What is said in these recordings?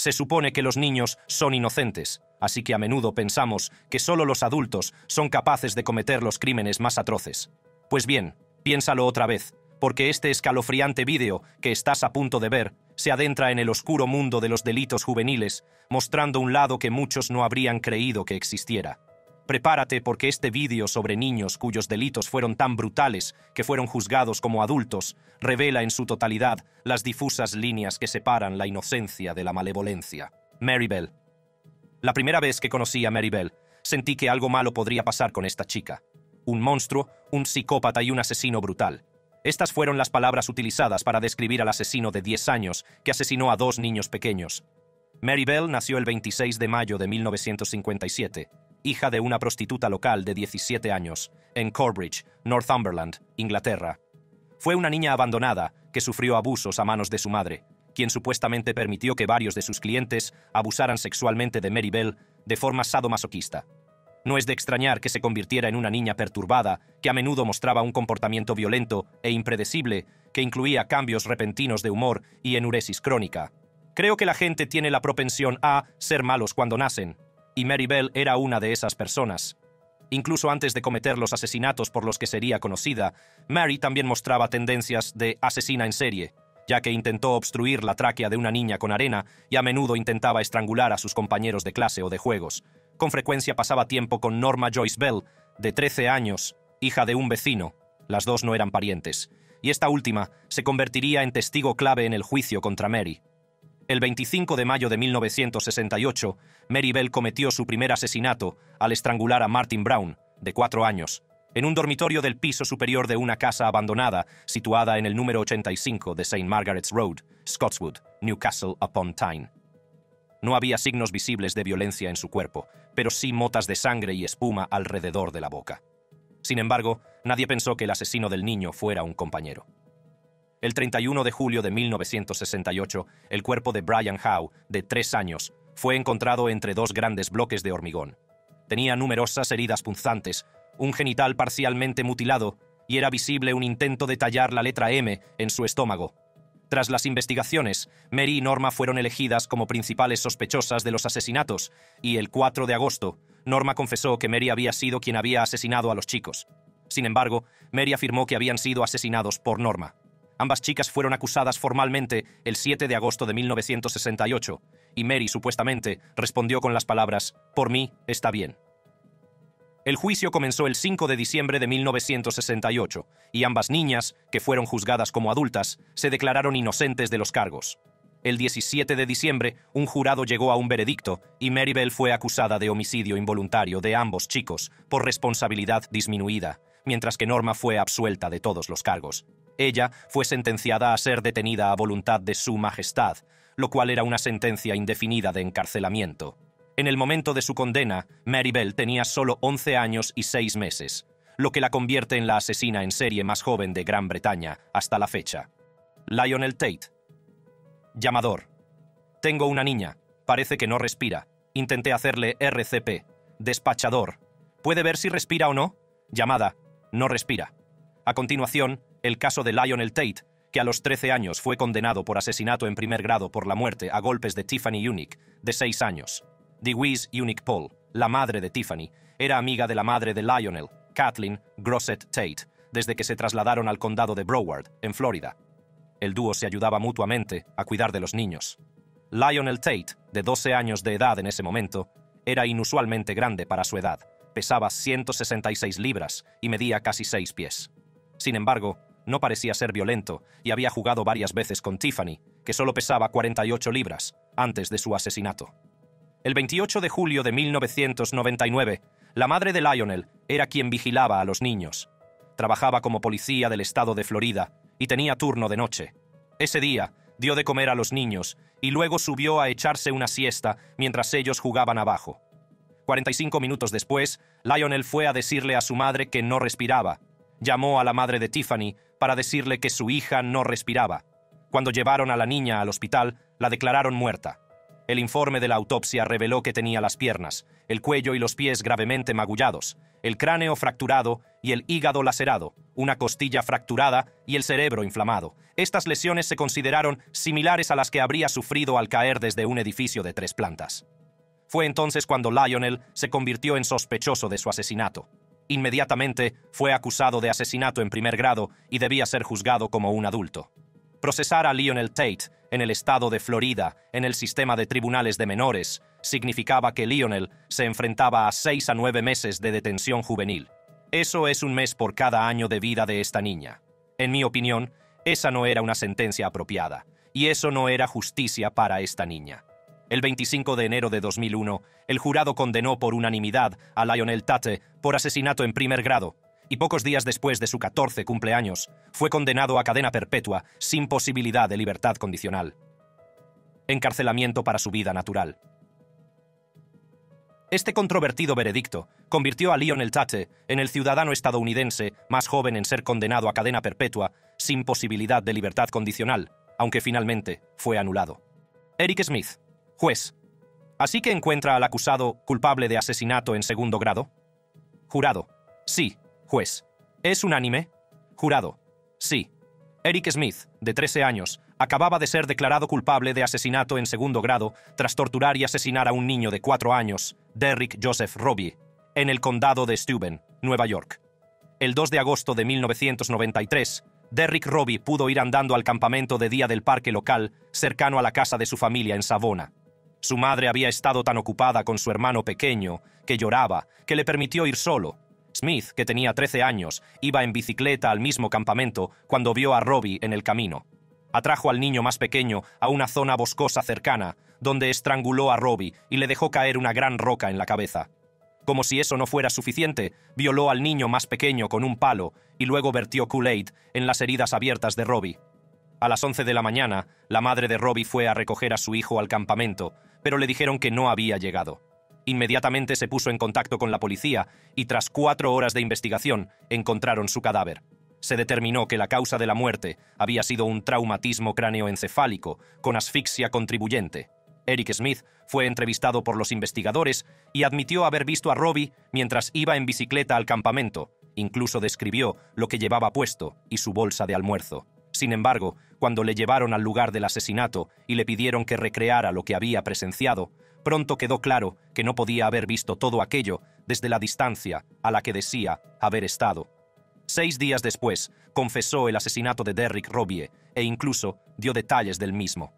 Se supone que los niños son inocentes, así que a menudo pensamos que solo los adultos son capaces de cometer los crímenes más atroces. Pues bien, piénsalo otra vez, porque este escalofriante vídeo que estás a punto de ver se adentra en el oscuro mundo de los delitos juveniles, mostrando un lado que muchos no habrían creído que existiera. Prepárate porque este vídeo sobre niños cuyos delitos fueron tan brutales que fueron juzgados como adultos revela en su totalidad las difusas líneas que separan la inocencia de la malevolencia. Mary Bell. La primera vez que conocí a Mary Bell, sentí que algo malo podría pasar con esta chica. Un monstruo, un psicópata y un asesino brutal. Estas fueron las palabras utilizadas para describir al asesino de 10 años que asesinó a 2 niños pequeños. Mary Bell nació el 26 de mayo de 1957, hija de una prostituta local de 17 años, en Corbridge, Northumberland, Inglaterra. Fue una niña abandonada que sufrió abusos a manos de su madre, quien supuestamente permitió que varios de sus clientes abusaran sexualmente de Mary Bell de forma sadomasoquista. No es de extrañar que se convirtiera en una niña perturbada, que a menudo mostraba un comportamiento violento e impredecible, que incluía cambios repentinos de humor y enuresis crónica. Creo que la gente tiene la propensión a ser malos cuando nacen, y Mary Bell era una de esas personas. Incluso antes de cometer los asesinatos por los que sería conocida, Mary también mostraba tendencias de asesina en serie, ya que intentó obstruir la tráquea de una niña con arena y a menudo intentaba estrangular a sus compañeros de clase o de juegos. Con frecuencia pasaba tiempo con Norma Joyce Bell, de 13 años, hija de un vecino. Las dos no eran parientes, y esta última se convertiría en testigo clave en el juicio contra Mary. El 25 de mayo de 1968, Mary Bell cometió su primer asesinato al estrangular a Martin Brown, de 4 años, en un dormitorio del piso superior de una casa abandonada situada en el número 85 de St. Margaret's Road, Scotswood, Newcastle upon Tyne. No había signos visibles de violencia en su cuerpo, pero sí motas de sangre y espuma alrededor de la boca. Sin embargo, nadie pensó que el asesino del niño fuera un compañero. El 31 de julio de 1968, el cuerpo de Brian Howe, de 3 años, fue encontrado entre 2 grandes bloques de hormigón. Tenía numerosas heridas punzantes, un genital parcialmente mutilado, y era visible un intento de tallar la letra M en su estómago. Tras las investigaciones, Mary y Norma fueron elegidas como principales sospechosas de los asesinatos, y el 4 de agosto, Norma confesó que Mary había sido quien había asesinado a los chicos. Sin embargo, Mary afirmó que habían sido asesinados por Norma. Ambas chicas fueron acusadas formalmente el 7 de agosto de 1968, y Mary supuestamente respondió con las palabras «Por mí, está bien». El juicio comenzó el 5 de diciembre de 1968, y ambas niñas, que fueron juzgadas como adultas, se declararon inocentes de los cargos. El 17 de diciembre, un jurado llegó a un veredicto, y Mary Bell fue acusada de homicidio involuntario de ambos chicos por responsabilidad disminuida, mientras que Norma fue absuelta de todos los cargos. Ella fue sentenciada a ser detenida a voluntad de Su Majestad, lo cual era una sentencia indefinida de encarcelamiento. En el momento de su condena, Mary Bell tenía solo 11 años y 6 meses, lo que la convierte en la asesina en serie más joven de Gran Bretaña hasta la fecha. Lionel Tate. Llamador. Tengo una niña. Parece que no respira. Intenté hacerle RCP. Despachador. ¿Puede ver si respira o no? Llamada. No respira. A continuación, el caso de Lionel Tate, que a los 13 años fue condenado por asesinato en primer grado por la muerte a golpes de Tiffany Unick, de 6 años. Deweese Unick Paul, la madre de Tiffany, era amiga de la madre de Lionel, Kathleen Grosset Tate, desde que se trasladaron al condado de Broward, en Florida. El dúo se ayudaba mutuamente a cuidar de los niños. Lionel Tate, de 12 años de edad en ese momento, era inusualmente grande para su edad, pesaba 166 libras y medía casi 6 pies. Sin embargo, no parecía ser violento y había jugado varias veces con Tiffany, que solo pesaba 48 libras, antes de su asesinato. El 28 de julio de 1999, la madre de Lionel era quien vigilaba a los niños. Trabajaba como policía del estado de Florida y tenía turno de noche. Ese día, dio de comer a los niños y luego subió a echarse una siesta mientras ellos jugaban abajo. 45 minutos después, Lionel fue a decirle a su madre que no respiraba. Llamó a la madre de Tiffany para decirle que su hija no respiraba. Cuando llevaron a la niña al hospital, la declararon muerta. El informe de la autopsia reveló que tenía las piernas, el cuello y los pies gravemente magullados, el cráneo fracturado y el hígado lacerado, una costilla fracturada y el cerebro inflamado. Estas lesiones se consideraron similares a las que habría sufrido al caer desde un edificio de 3 plantas. Fue entonces cuando Lionel se convirtió en sospechoso de su asesinato. Inmediatamente fue acusado de asesinato en primer grado y debía ser juzgado como un adulto. Procesar a Lionel Tate en el estado de Florida, en el sistema de tribunales de menores, significaba que Lionel se enfrentaba a 6 a 9 meses de detención juvenil. Eso es un mes por cada año de vida de esta niña. En mi opinión, esa no era una sentencia apropiada, y eso no era justicia para esta niña. El 25 de enero de 2001, el jurado condenó por unanimidad a Lionel Tate por asesinato en primer grado, y pocos días después de su 14 cumpleaños, fue condenado a cadena perpetua sin posibilidad de libertad condicional. Encarcelamiento para su vida natural. Este controvertido veredicto convirtió a Lionel Tate en el ciudadano estadounidense más joven en ser condenado a cadena perpetua sin posibilidad de libertad condicional, aunque finalmente fue anulado. Eric Smith, juez. ¿Así que encuentra al acusado culpable de asesinato en segundo grado? Jurado. Sí, juez. ¿Es unánime? Jurado. Sí. Eric Smith, de 13 años, acababa de ser declarado culpable de asesinato en segundo grado tras torturar y asesinar a un niño de 4 años, Derrick Joseph Robbie, en el condado de Steuben, Nueva York. El 2 de agosto de 1993, Derrick Robbie pudo ir andando al campamento de día del parque local cercano a la casa de su familia en Savona. Su madre había estado tan ocupada con su hermano pequeño, que lloraba, que le permitió ir solo. Smith, que tenía 13 años, iba en bicicleta al mismo campamento cuando vio a Robbie en el camino. Atrajo al niño más pequeño a una zona boscosa cercana, donde estranguló a Robbie y le dejó caer una gran roca en la cabeza. Como si eso no fuera suficiente, violó al niño más pequeño con un palo y luego vertió Kool-Aid en las heridas abiertas de Robbie. A las 11 de la mañana, la madre de Robbie fue a recoger a su hijo al campamento, pero le dijeron que no había llegado. Inmediatamente se puso en contacto con la policía y tras 4 horas de investigación encontraron su cadáver. Se determinó que la causa de la muerte había sido un traumatismo cráneoencefálico con asfixia contribuyente. Eric Smith fue entrevistado por los investigadores y admitió haber visto a Robbie mientras iba en bicicleta al campamento. Incluso describió lo que llevaba puesto y su bolsa de almuerzo. Sin embargo, cuando le llevaron al lugar del asesinato y le pidieron que recreara lo que había presenciado, pronto quedó claro que no podía haber visto todo aquello desde la distancia a la que decía haber estado. 6 días después, confesó el asesinato de Derrick Robbie e incluso dio detalles del mismo.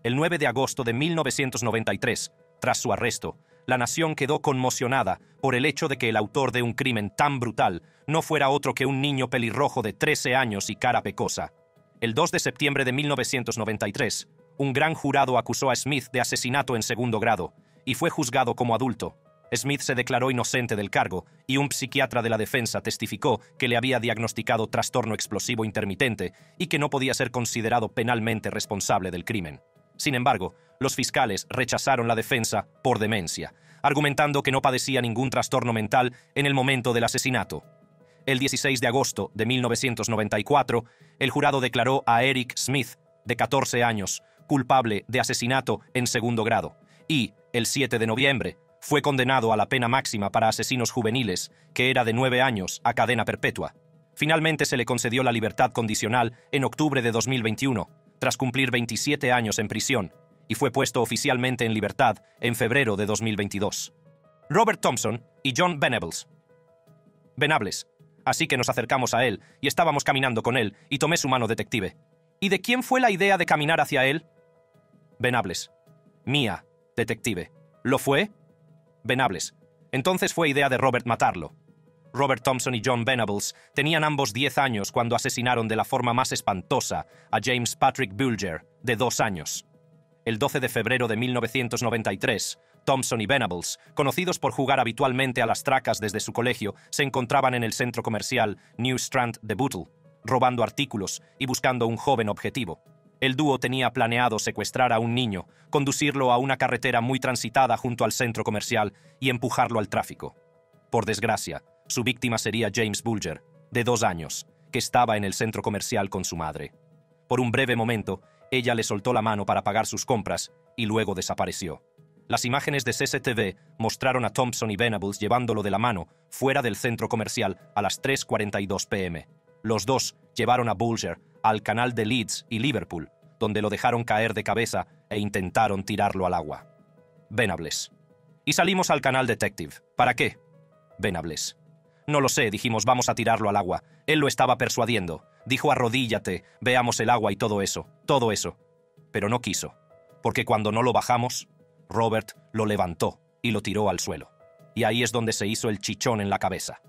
El 9 de agosto de 1993, tras su arresto, la nación quedó conmocionada por el hecho de que el autor de un crimen tan brutal no fuera otro que un niño pelirrojo de 13 años y cara pecosa. El 2 de septiembre de 1993, un gran jurado acusó a Smith de asesinato en segundo grado y fue juzgado como adulto. Smith se declaró inocente del cargo y un psiquiatra de la defensa testificó que le había diagnosticado trastorno explosivo intermitente y que no podía ser considerado penalmente responsable del crimen. Sin embargo, los fiscales rechazaron la defensa por demencia, argumentando que no padecía ningún trastorno mental en el momento del asesinato. El 16 de agosto de 1994, el jurado declaró a Eric Smith, de 14 años, culpable de asesinato en segundo grado, y, el 7 de noviembre, fue condenado a la pena máxima para asesinos juveniles, que era de 9 años a cadena perpetua. Finalmente se le concedió la libertad condicional en octubre de 2021, tras cumplir 27 años en prisión, y fue puesto oficialmente en libertad en febrero de 2022. Robert Thompson y John Venables. Venables. Así que nos acercamos a él, y estábamos caminando con él, y tomé su mano, detective. ¿Y de quién fue la idea de caminar hacia él? Venables. Mía, detective. ¿Lo fue? Venables. Entonces fue idea de Robert matarlo. Robert Thompson y John Venables tenían ambos 10 años cuando asesinaron de la forma más espantosa a James Patrick Bulger, de 2 años. El 12 de febrero de 1993, Thompson y Venables, conocidos por jugar habitualmente a las tracas desde su colegio, se encontraban en el centro comercial New Strand de Bootle, robando artículos y buscando un joven objetivo. El dúo tenía planeado secuestrar a un niño, conducirlo a una carretera muy transitada junto al centro comercial y empujarlo al tráfico. Por desgracia, su víctima sería James Bulger, de 2 años, que estaba en el centro comercial con su madre. Por un breve momento, ella le soltó la mano para pagar sus compras y luego desapareció. Las imágenes de CCTV mostraron a Thompson y Venables llevándolo de la mano fuera del centro comercial a las 3:42 p.m. Los dos llevaron a Bulger al canal de Leeds y Liverpool, donde lo dejaron caer de cabeza e intentaron tirarlo al agua. Venables: y salimos al canal Detective. ¿Para qué? Venables: no lo sé, dijimos vamos a tirarlo al agua. Él lo estaba persuadiendo. Dijo arrodíllate, veamos el agua y todo eso. Pero no quiso, porque cuando no lo bajamos, Robert lo levantó y lo tiró al suelo. Y ahí es donde se hizo el chichón en la cabeza.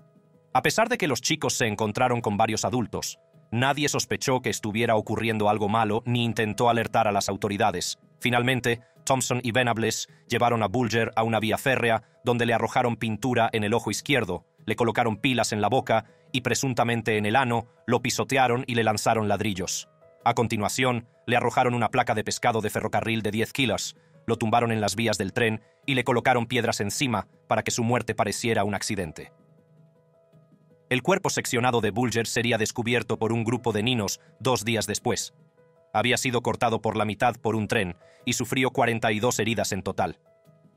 A pesar de que los chicos se encontraron con varios adultos, nadie sospechó que estuviera ocurriendo algo malo ni intentó alertar a las autoridades. Finalmente, Thompson y Venables llevaron a Bulger a una vía férrea donde le arrojaron pintura en el ojo izquierdo, le colocaron pilas en la boca y presuntamente en el ano, lo pisotearon y le lanzaron ladrillos. A continuación, le arrojaron una placa de pescado de ferrocarril de 10 kilos, lo tumbaron en las vías del tren y le colocaron piedras encima para que su muerte pareciera un accidente. El cuerpo seccionado de Bulger sería descubierto por un grupo de ninos 2 días después. Había sido cortado por la mitad por un tren y sufrió 42 heridas en total.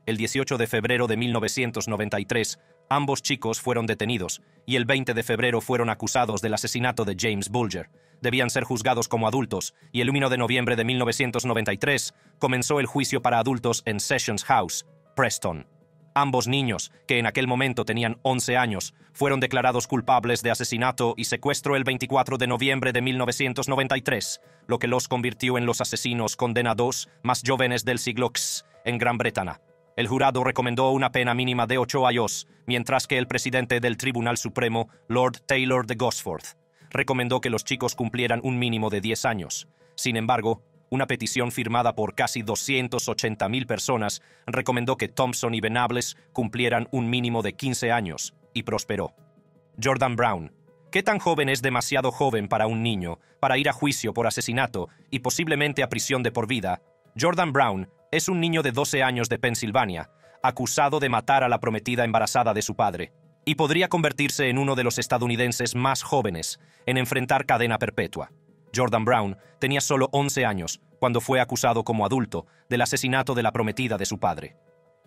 El 18 de febrero de 1993, ambos chicos fueron detenidos y el 20 de febrero fueron acusados del asesinato de James Bulger. Debían ser juzgados como adultos y el 1 de noviembre de 1993 comenzó el juicio para adultos en Sessions House, Preston. Ambos niños, que en aquel momento tenían 11 años, fueron declarados culpables de asesinato y secuestro el 24 de noviembre de 1993, lo que los convirtió en los asesinos condenados más jóvenes del siglo X en Gran Bretaña. El jurado recomendó una pena mínima de 8 años, mientras que el presidente del Tribunal Supremo, Lord Taylor de Gosforth, recomendó que los chicos cumplieran un mínimo de 10 años. Sin embargo, una petición firmada por casi 280.000 personas recomendó que Thompson y Venables cumplieran un mínimo de 15 años, y prosperó. Jordan Brown. ¿Qué tan joven es demasiado joven para un niño para ir a juicio por asesinato y posiblemente a prisión de por vida? Jordan Brown es un niño de 12 años de Pensilvania, acusado de matar a la prometida embarazada de su padre, y podría convertirse en uno de los estadounidenses más jóvenes en enfrentar cadena perpetua. Jordan Brown tenía solo 11 años cuando fue acusado como adulto del asesinato de la prometida de su padre.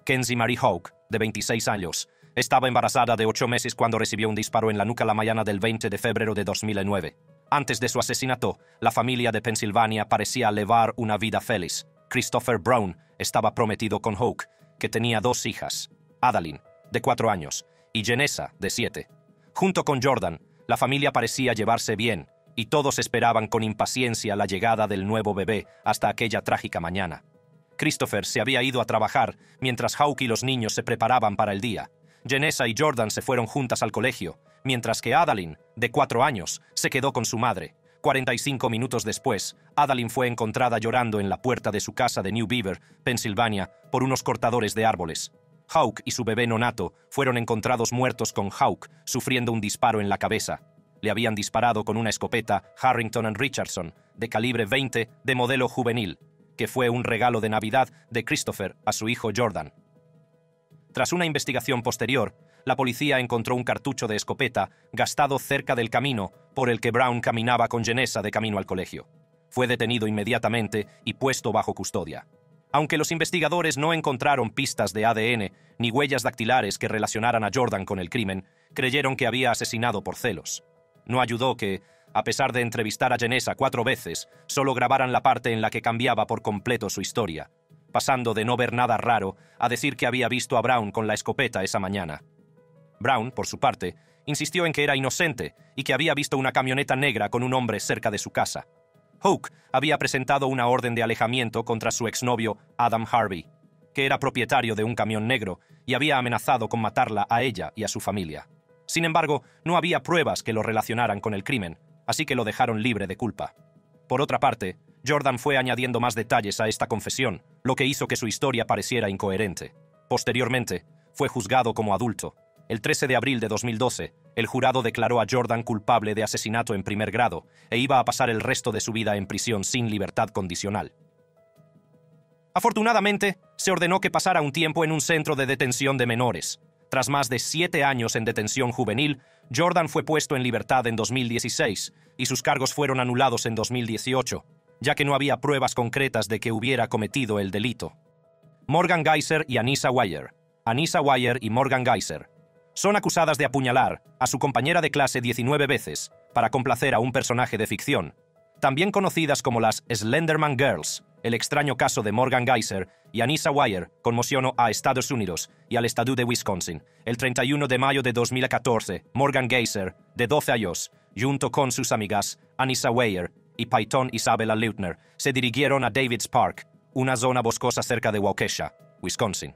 Kenzie Marie Houck, de 26 años, estaba embarazada de 8 meses cuando recibió un disparo en la nuca la mañana del 20 de febrero de 2009. Antes de su asesinato, la familia de Pensilvania parecía llevar una vida feliz. Christopher Brown estaba prometido con Houck, que tenía 2 hijas, Adalyn, de 4 años, y Janessa, de 7. Junto con Jordan, la familia parecía llevarse bien, y todos esperaban con impaciencia la llegada del nuevo bebé hasta aquella trágica mañana. Christopher se había ido a trabajar mientras Houck y los niños se preparaban para el día. Janessa y Jordan se fueron juntas al colegio, mientras que Adalyn, de 4 años, se quedó con su madre. 45 minutos después, Adalyn fue encontrada llorando en la puerta de su casa de New Beaver, Pensilvania, por unos cortadores de árboles. Houck y su bebé nonato fueron encontrados muertos con Houck sufriendo un disparo en la cabeza. Le habían disparado con una escopeta Harrington & Richardson, de calibre 20 de modelo juvenil, que fue un regalo de Navidad de Christopher a su hijo Jordan. Tras una investigación posterior, la policía encontró un cartucho de escopeta gastado cerca del camino por el que Brown caminaba con Janessa de camino al colegio. Fue detenido inmediatamente y puesto bajo custodia. Aunque los investigadores no encontraron pistas de ADN ni huellas dactilares que relacionaran a Jordan con el crimen, creyeron que había asesinado por celos. No ayudó que, a pesar de entrevistar a Janessa 4 veces, solo grabaran la parte en la que cambiaba por completo su historia, pasando de no ver nada raro a decir que había visto a Brown con la escopeta esa mañana. Brown, por su parte, insistió en que era inocente y que había visto una camioneta negra con un hombre cerca de su casa. Houck había presentado una orden de alejamiento contra su exnovio Adam Harvey, que era propietario de un camión negro y había amenazado con matarla a ella y a su familia. Sin embargo, no había pruebas que lo relacionaran con el crimen, así que lo dejaron libre de culpa. Por otra parte, Jordan fue añadiendo más detalles a esta confesión, lo que hizo que su historia pareciera incoherente. Posteriormente, fue juzgado como adulto. El 13 de abril de 2012, el jurado declaró a Jordan culpable de asesinato en primer grado e iba a pasar el resto de su vida en prisión sin libertad condicional. Afortunadamente, se ordenó que pasara un tiempo en un centro de detención de menores. Tras más de 7 años en detención juvenil, Jordan fue puesto en libertad en 2016 y sus cargos fueron anulados en 2018. ya que no había pruebas concretas de que hubiera cometido el delito. Morgan Geyser y Anissa Weier. Anissa Weier y Morgan Geyser son acusadas de apuñalar a su compañera de clase 19 veces para complacer a un personaje de ficción, también conocidas como las Slenderman Girls. El extraño caso de Morgan Geyser y Anissa Weier conmocionó a Estados Unidos y al estado de Wisconsin. El 31 de mayo de 2014, Morgan Geyser, de 12 años, junto con sus amigas Anissa Weier y Peyton Isabella Leutner, se dirigieron a Davids Park, una zona boscosa cerca de Waukesha, Wisconsin.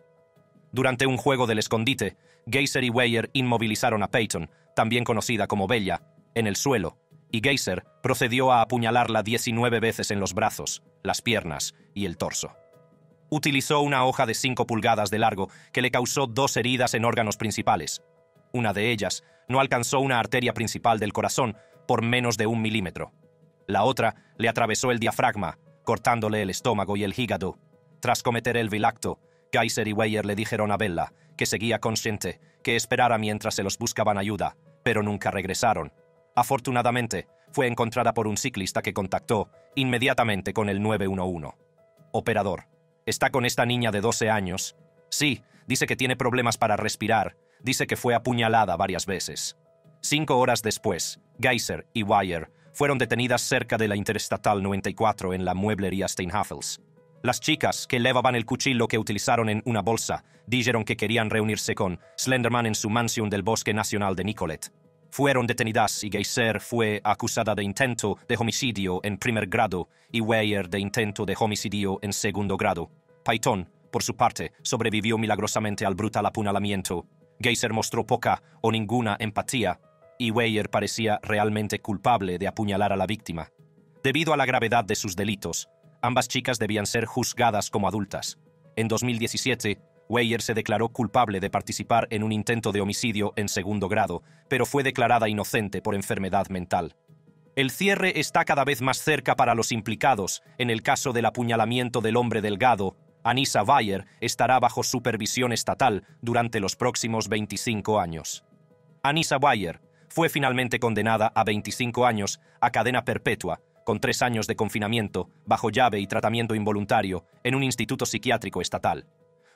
Durante un juego del escondite, Geyser y Weier inmovilizaron a Peyton, también conocida como Bella, en el suelo, y Geyser procedió a apuñalarla 19 veces en los brazos, las piernas y el torso. Utilizó una hoja de 5 pulgadas de largo que le causó 2 heridas en órganos principales. Una de ellas no alcanzó una arteria principal del corazón por menos de 1 milímetro. La otra le atravesó el diafragma, cortándole el estómago y el hígado. Tras cometer el vil acto, Geyser y Weier le dijeron a Bella, que seguía consciente, que esperara mientras se los buscaban ayuda, pero nunca regresaron. Afortunadamente, fue encontrada por un ciclista que contactó inmediatamente con el 911. Operador: ¿está con esta niña de 12 años? Sí, dice que tiene problemas para respirar. Dice que fue apuñalada varias veces. 5 horas después, Geyser y Weier fueron detenidas cerca de la Interestatal 94 en la mueblería Steinhafels. Las chicas, que llevaban el cuchillo que utilizaron en una bolsa, dijeron que querían reunirse con Slenderman en su mansión del Bosque Nacional de Nicolet. Fueron detenidas y Geyser fue acusada de intento de homicidio en primer grado y Weier de intento de homicidio en segundo grado. Peyton, por su parte, sobrevivió milagrosamente al brutal apuñalamiento. Geyser mostró poca o ninguna empatía y Weier parecía realmente culpable de apuñalar a la víctima. Debido a la gravedad de sus delitos, ambas chicas debían ser juzgadas como adultas. En 2017, Weier se declaró culpable de participar en un intento de homicidio en segundo grado, pero fue declarada inocente por enfermedad mental. El cierre está cada vez más cerca para los implicados. En el caso del apuñalamiento del hombre delgado, Anissa Weier estará bajo supervisión estatal durante los próximos 25 años. Anissa Weier fue finalmente condenada a 25 años a cadena perpetua, con 3 años de confinamiento, bajo llave y tratamiento involuntario, en un instituto psiquiátrico estatal.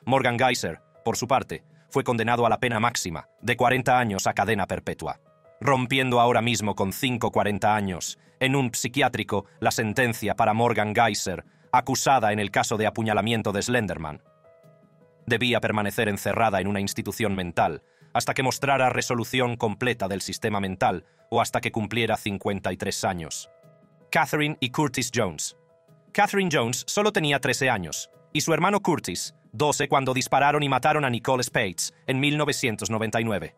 Morgan Geyser, por su parte, fue condenado a la pena máxima, de 40 años a cadena perpetua, rompiendo ahora mismo con 40 años, en un psiquiátrico, la sentencia para Morgan Geyser, acusada en el caso de apuñalamiento de Slenderman. Debía permanecer encerrada en una institución mental, hasta que mostrara resolución completa del sistema mental o hasta que cumpliera 53 años. Catherine y Curtis Jones. Catherine Jones solo tenía 13 años, y su hermano Curtis, 12 cuando dispararon y mataron a Nicole Spades en 1999.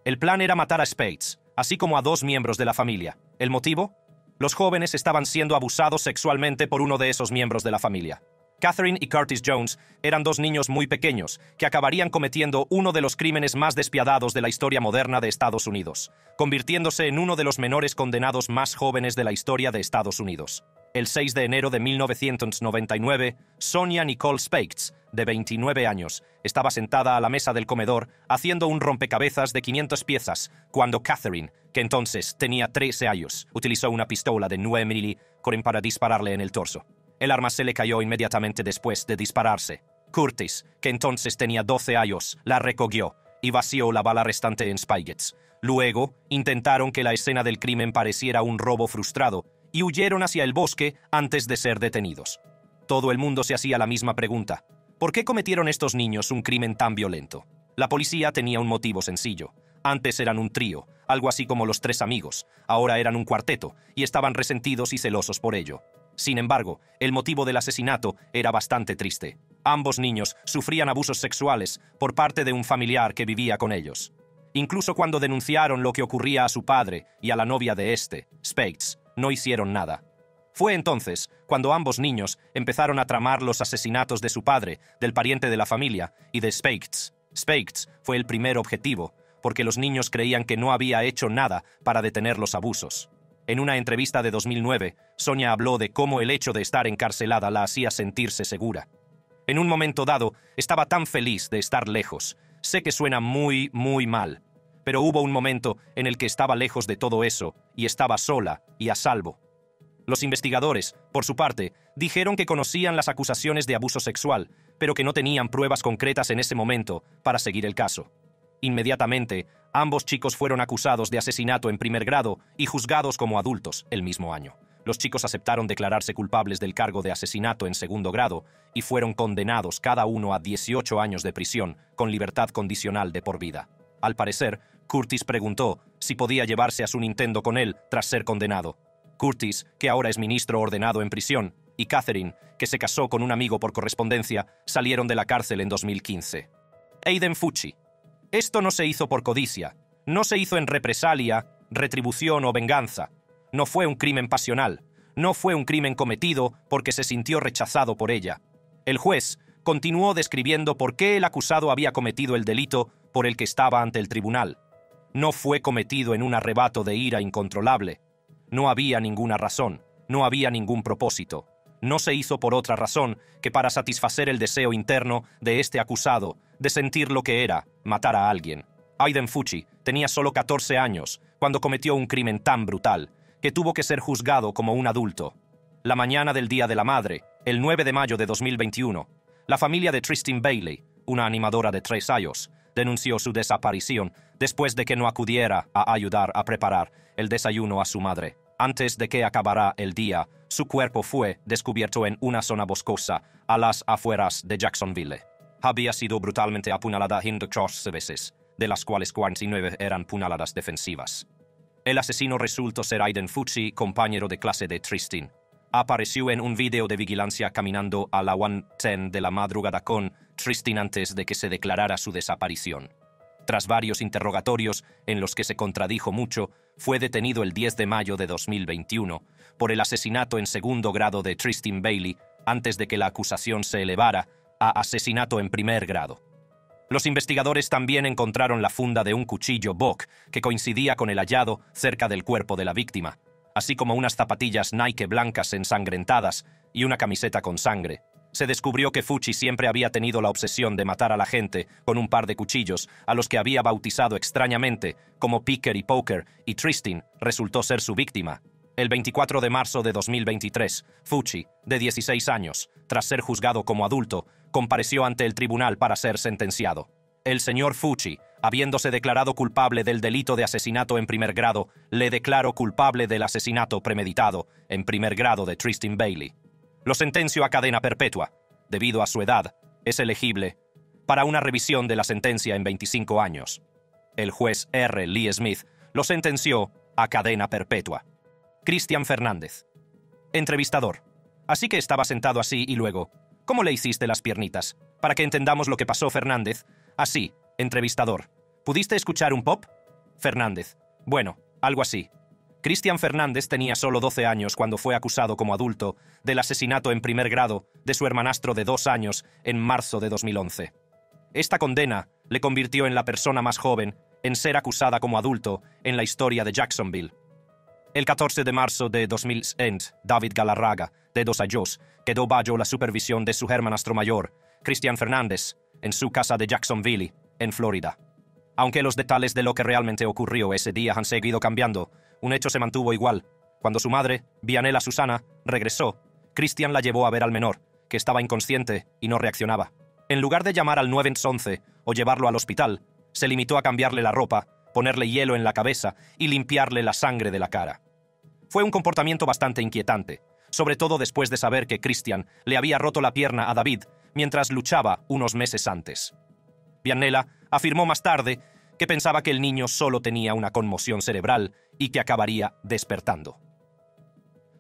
El plan era matar a Spades, así como a 2 miembros de la familia. ¿El motivo? Los jóvenes estaban siendo abusados sexualmente por uno de esos miembros de la familia. Catherine y Curtis Jones eran 2 niños muy pequeños que acabarían cometiendo uno de los crímenes más despiadados de la historia moderna de Estados Unidos, convirtiéndose en uno de los menores condenados más jóvenes de la historia de Estados Unidos. El 6 de enero de 1999, Sonia Nicole Spades, de 29 años, estaba sentada a la mesa del comedor haciendo un rompecabezas de 500 piezas cuando Catherine, que entonces tenía 13 años, utilizó una pistola de 9 milímetros para dispararle en el torso. El arma se le cayó inmediatamente después de dispararse. Curtis, que entonces tenía 12 años, la recogió y vació la bala restante en Spaghetts. Luego, intentaron que la escena del crimen pareciera un robo frustrado y huyeron hacia el bosque antes de ser detenidos. Todo el mundo se hacía la misma pregunta. ¿Por qué cometieron estos niños un crimen tan violento? La policía tenía un motivo sencillo. Antes eran un trío, algo así como los 3 amigos. Ahora eran un cuarteto y estaban resentidos y celosos por ello. Sin embargo, el motivo del asesinato era bastante triste. Ambos niños sufrían abusos sexuales por parte de un familiar que vivía con ellos. Incluso cuando denunciaron lo que ocurría a su padre y a la novia de Spades, no hicieron nada. Fue entonces cuando ambos niños empezaron a tramar los asesinatos de su padre, del pariente de la familia y de Spades. Spades fue el primer objetivo, porque los niños creían que no había hecho nada para detener los abusos. En una entrevista de 2009, Sonia habló de cómo el hecho de estar encarcelada la hacía sentirse segura. En un momento dado, estaba tan feliz de estar lejos. Sé que suena muy, muy mal, pero hubo un momento en el que estaba lejos de todo eso y estaba sola y a salvo. Los investigadores, por su parte, dijeron que conocían las acusaciones de abuso sexual, pero que no tenían pruebas concretas en ese momento para seguir el caso. Inmediatamente, ambos chicos fueron acusados de asesinato en primer grado y juzgados como adultos el mismo año. Los chicos aceptaron declararse culpables del cargo de asesinato en segundo grado y fueron condenados cada uno a 18 años de prisión con libertad condicional de por vida. Al parecer, Curtis preguntó si podía llevarse a su Nintendo con él tras ser condenado. Curtis, que ahora es ministro ordenado en prisión, y Catherine, que se casó con un amigo por correspondencia, salieron de la cárcel en 2015. Aiden Fucci. Esto no se hizo por codicia, no se hizo en represalia, retribución o venganza. No fue un crimen pasional, no fue un crimen cometido porque se sintió rechazado por ella. El juez continuó describiendo por qué el acusado había cometido el delito por el que estaba ante el tribunal. No fue cometido en un arrebato de ira incontrolable. No había ninguna razón, no había ningún propósito. No se hizo por otra razón que para satisfacer el deseo interno de este acusado de sentir lo que era matar a alguien. Aiden Fucci tenía solo 14 años cuando cometió un crimen tan brutal que tuvo que ser juzgado como un adulto. La mañana del Día de la Madre, el 9 de mayo de 2021, la familia de Tristan Bailey, una animadora de 3 años, denunció su desaparición después de que no acudiera a ayudar a preparar el desayuno a su madre. Antes de que acabara el día, su cuerpo fue descubierto en una zona boscosa a las afueras de Jacksonville. Había sido brutalmente apuñalada 114 veces, de las cuales 49 eran puñaladas defensivas. El asesino resultó ser Aiden Fucci, compañero de clase de Tristan. Apareció en un video de vigilancia caminando a la 1:10 de la madrugada con Tristan antes de que se declarara su desaparición. Tras varios interrogatorios en los que se contradijo mucho, fue detenido el 10 de mayo de 2021 por el asesinato en segundo grado de Tristan Bailey antes de que la acusación se elevara a asesinato en primer grado. Los investigadores también encontraron la funda de un cuchillo Bock que coincidía con el hallado cerca del cuerpo de la víctima, así como unas zapatillas Nike blancas ensangrentadas y una camiseta con sangre. Se descubrió que Fucci siempre había tenido la obsesión de matar a la gente con un par de cuchillos a los que había bautizado extrañamente como Picker y Poker, y Tristan resultó ser su víctima. El 24 de marzo de 2023, Fucci, de 16 años, tras ser juzgado como adulto, compareció ante el tribunal para ser sentenciado. El señor Fucci, habiéndose declarado culpable del delito de asesinato en primer grado, le declaró culpable del asesinato premeditado en primer grado de Tristan Bailey. Lo sentenció a cadena perpetua. Debido a su edad, es elegible para una revisión de la sentencia en 25 años. El juez R. Lee Smith lo sentenció a cadena perpetua. Cristian Fernández. Entrevistador. Así que estaba sentado así y luego, ¿cómo le hiciste las piernitas? Para que entendamos lo que pasó, Fernández. Así. Entrevistador. ¿Pudiste escuchar un pop? Fernández. Bueno, algo así. Cristian Fernández tenía solo 12 años cuando fue acusado como adulto del asesinato en primer grado de su hermanastro de 2 años en marzo de 2011. Esta condena le convirtió en la persona más joven en ser acusada como adulto en la historia de Jacksonville. El 14 de marzo de 2011, David Galarraga, de 2 años, quedó bajo la supervisión de su hermanastro mayor, Cristian Fernández, en su casa de Jacksonville, en Florida. Aunque los detalles de lo que realmente ocurrió ese día han seguido cambiando, un hecho se mantuvo igual. Cuando su madre, Vianela Susana, regresó, Cristian la llevó a ver al menor, que estaba inconsciente y no reaccionaba. En lugar de llamar al 911 o llevarlo al hospital, se limitó a cambiarle la ropa, ponerle hielo en la cabeza y limpiarle la sangre de la cara. Fue un comportamiento bastante inquietante, sobre todo después de saber que Cristian le había roto la pierna a David mientras luchaba unos meses antes. Vianela afirmó más tarde que pensaba que el niño solo tenía una conmoción cerebral y que acabaría despertando.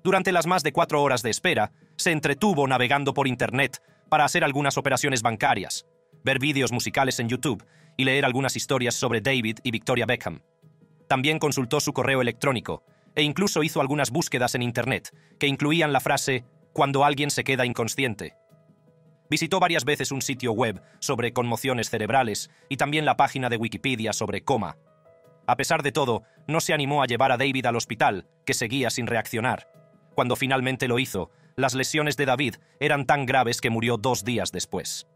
Durante las más de 4 horas de espera, se entretuvo navegando por Internet para hacer algunas operaciones bancarias, ver vídeos musicales en YouTube y leer algunas historias sobre David y Victoria Beckham. También consultó su correo electrónico e incluso hizo algunas búsquedas en Internet que incluían la frase «cuando alguien se queda inconsciente». Visitó varias veces un sitio web sobre conmociones cerebrales y también la página de Wikipedia sobre coma. A pesar de todo, no se animó a llevar a David al hospital, que seguía sin reaccionar. Cuando finalmente lo hizo, las lesiones de David eran tan graves que murió 2 días después.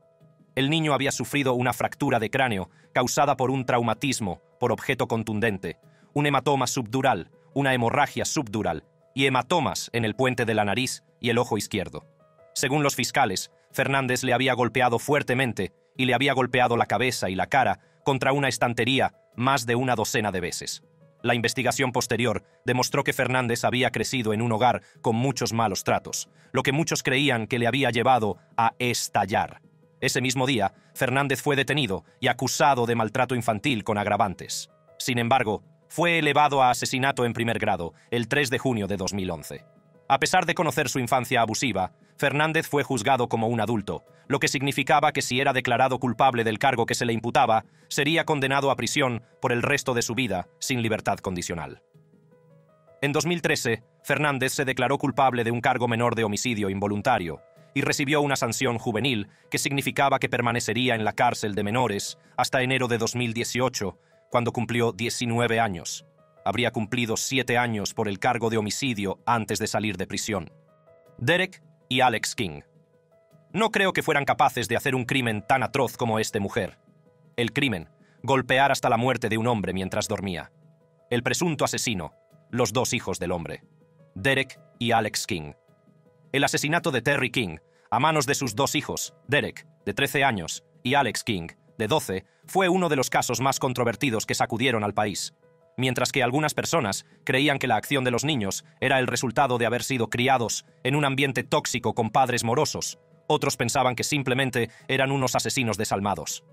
El niño había sufrido una fractura de cráneo causada por un traumatismo por objeto contundente, un hematoma subdural, una hemorragia subdural y hematomas en el puente de la nariz y el ojo izquierdo. Según los fiscales, Fernández le había golpeado fuertemente y le había golpeado la cabeza y la cara contra una estantería más de una docena de veces. La investigación posterior demostró que Fernández había crecido en un hogar con muchos malos tratos, lo que muchos creían que le había llevado a estallar. Ese mismo día, Fernández fue detenido y acusado de maltrato infantil con agravantes. Sin embargo, fue elevado a asesinato en primer grado el 3 de junio de 2011. A pesar de conocer su infancia abusiva, Fernández fue juzgado como un adulto, lo que significaba que si era declarado culpable del cargo que se le imputaba, sería condenado a prisión por el resto de su vida sin libertad condicional. En 2013, Fernández se declaró culpable de un cargo menor de homicidio involuntario y recibió una sanción juvenil que significaba que permanecería en la cárcel de menores hasta enero de 2018, cuando cumplió 19 años. Habría cumplido 7 años por el cargo de homicidio antes de salir de prisión. Derek y Alex King. No creo que fueran capaces de hacer un crimen tan atroz como esta mujer. El crimen, golpear hasta la muerte de un hombre mientras dormía. El presunto asesino, los dos hijos del hombre, Derek y Alex King. El asesinato de Terry King, a manos de sus dos hijos, Derek, de 13 años, y Alex King, de 12, fue uno de los casos más controvertidos que sacudieron al país. Mientras que algunas personas creían que la acción de los niños era el resultado de haber sido criados en un ambiente tóxico con padres morosos, otros pensaban que simplemente eran unos asesinos desalmados.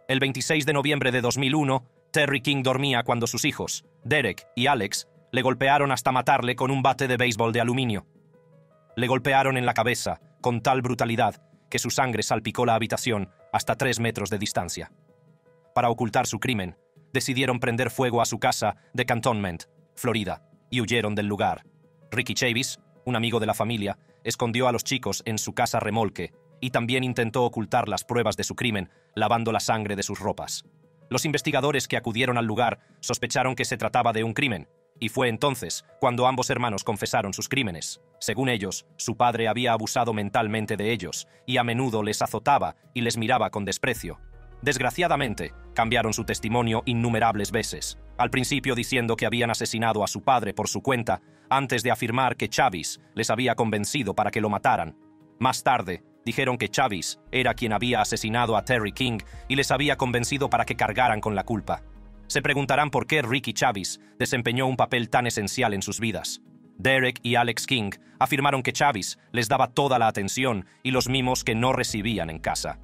El 26 de noviembre de 2001, Terry King dormía cuando sus hijos, Derek y Alex, le golpearon hasta matarle con un bate de béisbol de aluminio. Le golpearon en la cabeza con tal brutalidad que su sangre salpicó la habitación hasta 3 metros de distancia. Para ocultar su crimen, decidieron prender fuego a su casa de Cantonment, Florida, y huyeron del lugar. Ricky Chavis, un amigo de la familia, escondió a los chicos en su casa remolque y también intentó ocultar las pruebas de su crimen lavando la sangre de sus ropas. Los investigadores que acudieron al lugar sospecharon que se trataba de un crimen, y fue entonces cuando ambos hermanos confesaron sus crímenes. Según ellos, su padre había abusado mentalmente de ellos y a menudo les azotaba y les miraba con desprecio. Desgraciadamente, cambiaron su testimonio innumerables veces, al principio diciendo que habían asesinado a su padre por su cuenta, antes de afirmar que Chavis les había convencido para que lo mataran. Más tarde, dijeron que Chavis era quien había asesinado a Terry King y les había convencido para que cargaran con la culpa. Se preguntarán por qué Ricky Chavis desempeñó un papel tan esencial en sus vidas. Derek y Alex King afirmaron que Chavis les daba toda la atención y los mimos que no recibían en casa.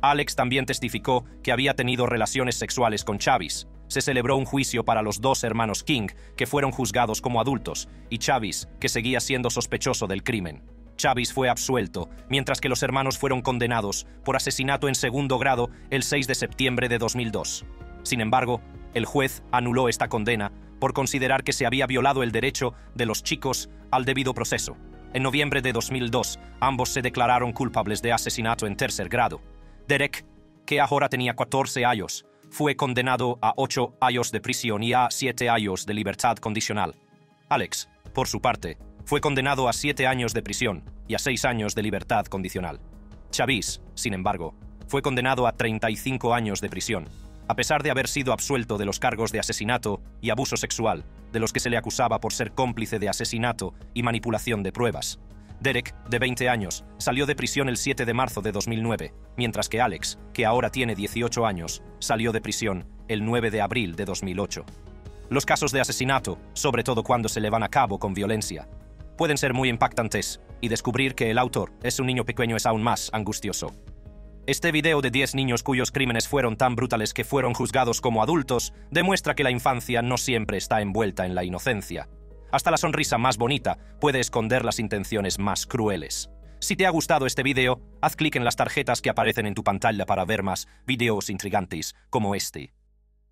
Alex también testificó que había tenido relaciones sexuales con Chavis. Se celebró un juicio para los dos hermanos King, que fueron juzgados como adultos, y Chavis, que seguía siendo sospechoso del crimen. Chavis fue absuelto, mientras que los hermanos fueron condenados por asesinato en segundo grado el 6 de septiembre de 2002. Sin embargo, el juez anuló esta condena por considerar que se había violado el derecho de los chicos al debido proceso. En noviembre de 2002, ambos se declararon culpables de asesinato en tercer grado. Derek, que ahora tenía 14 años, fue condenado a 8 años de prisión y a 7 años de libertad condicional. Alex, por su parte, fue condenado a 7 años de prisión y a 6 años de libertad condicional. Chavis, sin embargo, fue condenado a 35 años de prisión, a pesar de haber sido absuelto de los cargos de asesinato y abuso sexual, de los que se le acusaba por ser cómplice de asesinato y manipulación de pruebas. Derek, de 20 años, salió de prisión el 7 de marzo de 2009, mientras que Alex, que ahora tiene 18 años, salió de prisión el 9 de abril de 2008. Los casos de asesinato, sobre todo cuando se llevan a cabo con violencia, pueden ser muy impactantes, y descubrir que el autor es un niño pequeño es aún más angustioso. Este video de 10 niños cuyos crímenes fueron tan brutales que fueron juzgados como adultos demuestra que la infancia no siempre está envuelta en la inocencia. Hasta la sonrisa más bonita puede esconder las intenciones más crueles. Si te ha gustado este video, haz clic en las tarjetas que aparecen en tu pantalla para ver más videos intrigantes como este.